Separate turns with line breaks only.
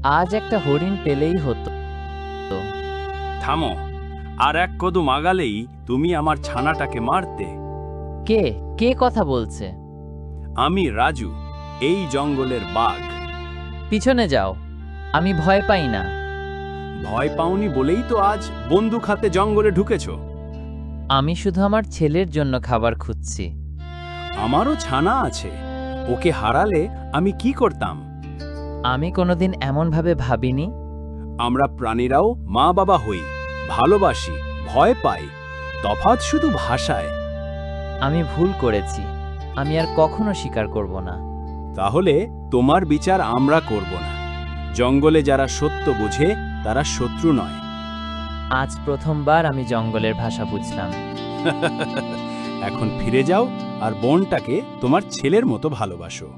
আজ একটা হরিণ পেলেই হতো।
থামো, আর এক কদম আগালেই তুমি আমার ছানাটাকে মারতে।
কে কে কথা বলছে?
আমি রাজু, এই জঙ্গলের বাঘ।
পিছনে যাও, আমি ভয় পাই না।
ভয় পাওনি বলেই তো আজ বন্দুক হাতে জঙ্গলে ঢুকেছো।
আমি শুধু আমার ছেলের জন্য খাবার খুঁজছি।
আমারও ছানা আছে, ওকে হারালে আমি কি করতাম?
আমি কোনোদিন এমনভাবে ভাবিনি।
আমরা প্রাণীরাও মা বাবা হই, ভালোবাসি, ভয় পাই, তফাৎ শুধু ভাষায়।
আমি ভুল করেছি, আমি আর কখনো স্বীকার করব না।
তাহলে তোমার বিচার আমরা করব না। জঙ্গলে যারা সত্য বোঝে তারা শত্রু নয়।
আজ প্রথমবার আমি জঙ্গলের ভাষা বুঝলাম।
এখন ফিরে যাও আর বনটাকে তোমার ছেলের মতো ভালোবাসো।